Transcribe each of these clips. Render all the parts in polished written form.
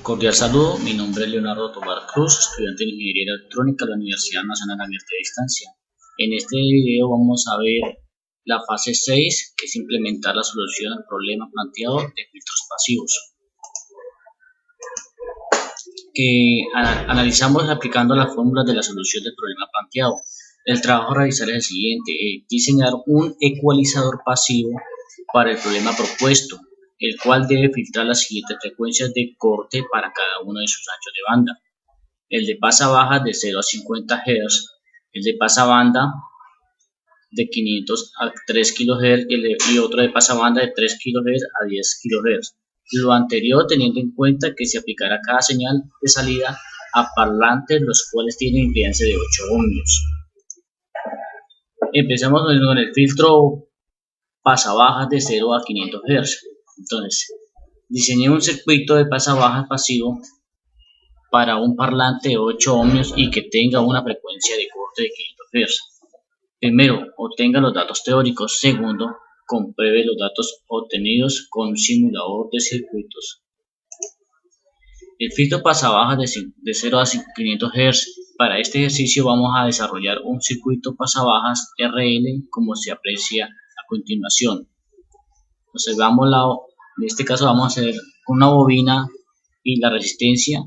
Cordial saludo, mi nombre es Leonardo Tobar Cruz, estudiante de Ingeniería Electrónica de la Universidad Nacional Abierta de Distancia. En este video vamos a ver la fase 6, que es implementar la solución al problema planteado de filtros pasivos. Analizamos aplicando las fórmulas de la solución del problema planteado. El trabajo a realizar es el siguiente: diseñar un ecualizador pasivo para el problema propuesto, el cual debe filtrar las siguientes frecuencias de corte para cada uno de sus anchos de banda: el de pasa-baja de 0 a 50 Hz, el de pasa-banda de 500 a 3 kHz y otro de pasa-banda de 3 kHz a 10 kHz. Lo anterior teniendo en cuenta que se aplicará cada señal de salida a parlantes los cuales tienen impedancia de 8 ohmios. Empezamos con el filtro pasa-bajas de 0 a 500 Hz. Entonces, diseñé un circuito de pasa-bajas pasivo para un parlante de 8 ohmios y que tenga una frecuencia de corte de 500 Hz. Primero, obtenga los datos teóricos. Segundo, compruebe los datos obtenidos con un simulador de circuitos. El filtro pasa-bajas de 0 a 500 Hz. Para este ejercicio vamos a desarrollar un circuito pasa-bajas RL como se aprecia a continuación. Observamos en este caso vamos a hacer una bobina y la resistencia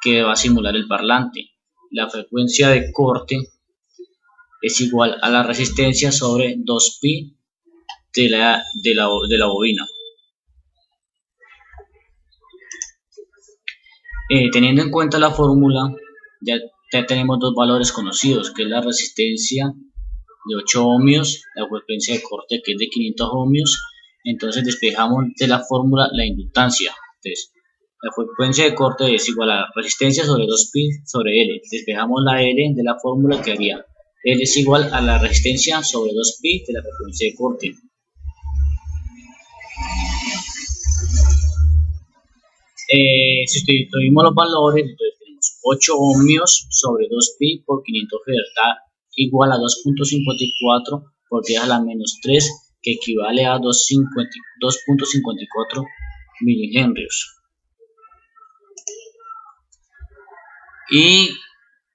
que va a simular el parlante. La frecuencia de corte es igual a la resistencia sobre 2pi de la bobina. Teniendo en cuenta la fórmula, ya tenemos dos valores conocidos, que es la resistencia de 8 ohmios, la frecuencia de corte que es de 500 ohmios. Entonces despejamos de la fórmula la inductancia. Entonces, la frecuencia de corte es igual a la resistencia sobre 2pi sobre L. Despejamos la L de la fórmula que haría L es igual a la resistencia sobre 2pi de la frecuencia de corte. Sustituimos los valores, entonces tenemos 8 ohmios sobre 2pi por 500 Hz, está igual a 2.54 por 10 a la menos 3, que equivale a 2.54 milihenrios. Y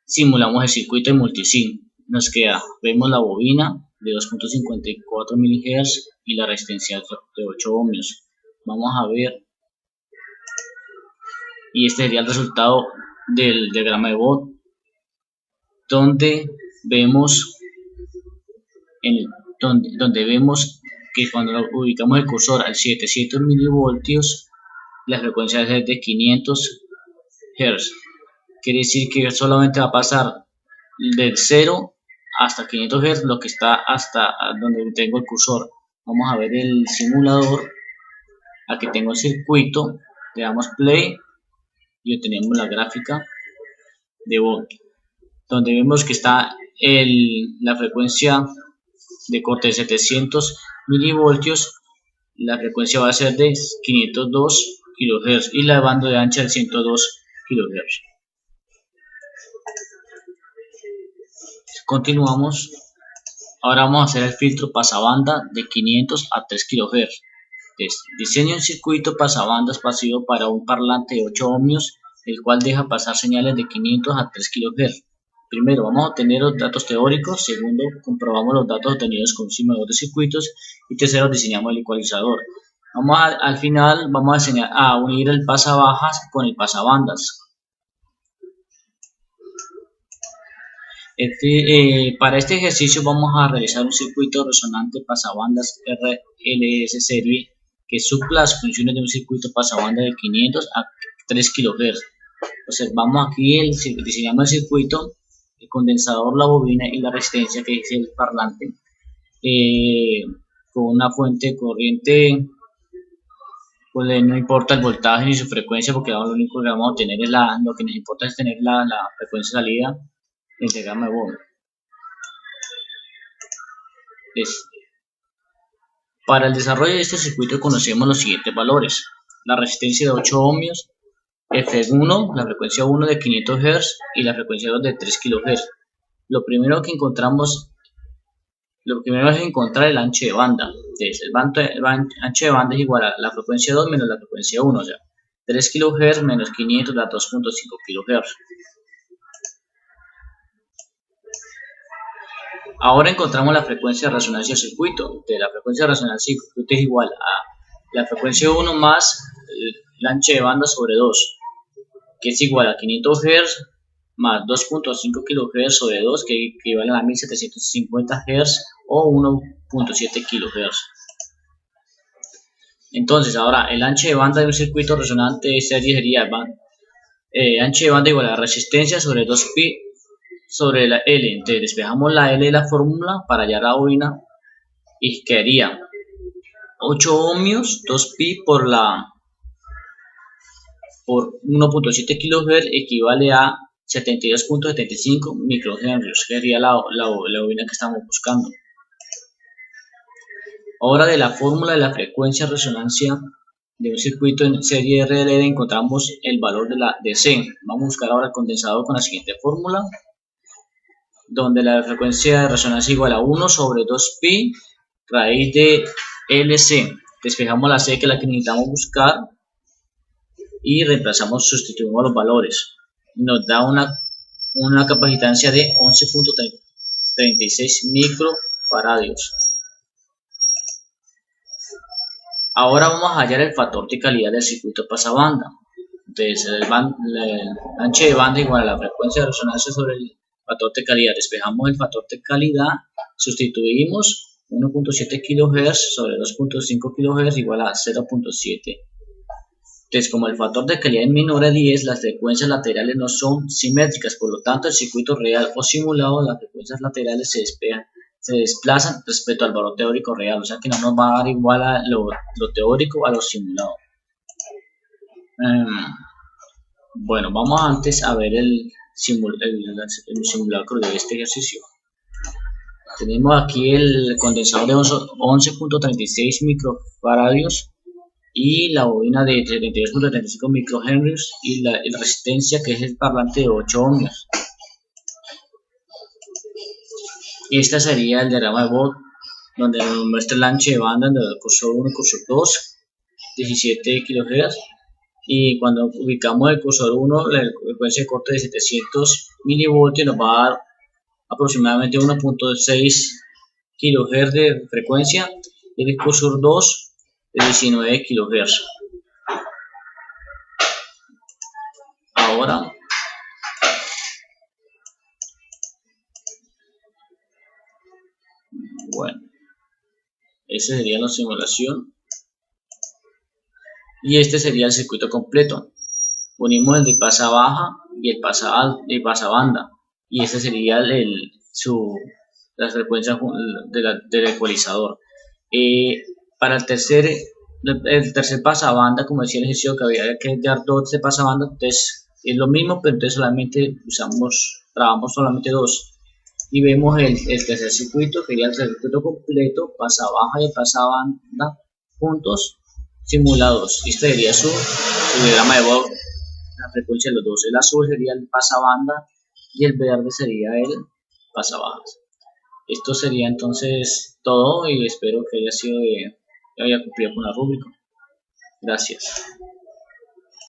simulamos el circuito de multisim. Nos queda, vemos la bobina de 2.54 milihertz y la resistencia de 8 ohmios. Vamos a ver, y este sería el resultado del diagrama de Bode, donde vemos que cuando ubicamos el cursor al 700 milivoltios, la frecuencia es de 500 Hz. Quiere decir que solamente va a pasar del 0 hasta 500 Hz, lo que está hasta donde tengo el cursor. Vamos a ver el simulador. Aquí tengo el circuito, le damos play y obtenemos la gráfica de Bode, donde vemos que está la frecuencia de corte de 700 milivoltios, la frecuencia va a ser de 502 kHz y la banda de ancha de 102 kHz. Continuamos. Ahora vamos a hacer el filtro pasabanda de 500 a 3 kHz. Diseño un circuito pasabandas pasivo para un parlante de 8 ohmios, el cual deja pasar señales de 500 a 3 kHz. Primero vamos a obtener los datos teóricos. Segundo, comprobamos los datos obtenidos con un simulador de circuitos. Y tercero, diseñamos el ecualizador. Al final vamos a unir el pasabajas con el pasabandas. Para este ejercicio vamos a realizar un circuito resonante pasabandas RLS serie que supla las funciones de un circuito pasabanda de 500 a 3 kHz. Observamos aquí diseñamos el circuito, el condensador, la bobina y la resistencia que es el parlante, con una fuente de corriente. Pues no importa el voltaje ni su frecuencia, porque lo único que vamos a obtener es lo que nos importa es tener la frecuencia de salida del diagrama de Bode. Para el desarrollo de este circuito conocemos los siguientes valores: la resistencia de 8 ohmios, F1, la frecuencia 1 de 500 Hz y la frecuencia 2 de 3 kHz. Lo primero es encontrar el ancho de banda. Entonces, el ancho de banda es igual a la frecuencia 2 menos la frecuencia 1, o sea, 3 kHz menos 500 da 2.5 kHz. Ahora encontramos la frecuencia de resonancia del circuito. De la frecuencia de resonancia del circuito es igual a la frecuencia 1 más el ancho de banda sobre 2, que es igual a 500 Hz más 2.5 kHz sobre 2, que equivale a 1750 Hz o 1.7 kHz. Entonces, ahora el ancho de banda de un circuito resonante de serie sería ancho de banda igual a la resistencia sobre 2pi sobre la L. Entonces despejamos la L de la fórmula para hallar la bobina y quedaría 8 ohmios, 2pi por 1.7 kHz equivale a 72.75 microhenrios, que sería la bobina que estamos buscando. Ahora de la fórmula de la frecuencia de resonancia de un circuito en serie RLL encontramos el valor de C. Vamos a buscar ahora el condensador con la siguiente fórmula, donde la frecuencia de resonancia es igual a 1 sobre 2pi raíz de LC. Despejamos la C, que es la que necesitamos buscar, y sustituimos los valores. Nos da una capacitancia de 11.36 microfaradios. Ahora vamos a hallar el factor de calidad del circuito pasabanda. Entonces el ancho de banda igual a la frecuencia de resonancia sobre el factor de calidad. Despejamos el factor de calidad, sustituimos 1.7 kHz sobre 2.5 kHz igual a 0.7. Entonces, como el factor de calidad es menor a 10, las frecuencias laterales no son simétricas, por lo tanto el circuito real o simulado, las frecuencias laterales se desplazan respecto al valor teórico real, o sea que no nos va a dar igual a lo teórico a lo simulado. Bueno, vamos antes a ver el simulacro de este ejercicio. Tenemos aquí el condensador de 11.36 microfaradios y la bobina de 32.35 microhenrios y la resistencia, que es el parlante, de 8 ohmios. Este sería el diagrama de Vogt, donde nos muestra el ancho de banda del cursor 1 y cursor 2, 17 kHz, y cuando ubicamos el cursor 1, la frecuencia de corte de 700 milivoltios nos va a dar aproximadamente 1.6 kHz de frecuencia, y el cursor 2 de 19 kHz. Ahora bueno, esa sería la simulación y este sería el circuito completo. Unimos el de pasa baja y el pasa banda, y este sería la frecuencia del ecualizador. Para el tercer pasabanda, como decía el ejercicio, que había que dar 12 pasabanda, entonces es lo mismo, pero entonces solamente trabajamos solamente 2. Y vemos el tercer circuito, que sería el circuito completo, pasa baja y pasa banda juntos simulados. Este sería su diagrama de Vogt, la frecuencia de los dos. El azul sería el pasa banda y el verde sería el pasa bajas. Esto sería entonces todo, y espero que haya cumplido con la rúbrica. Gracias.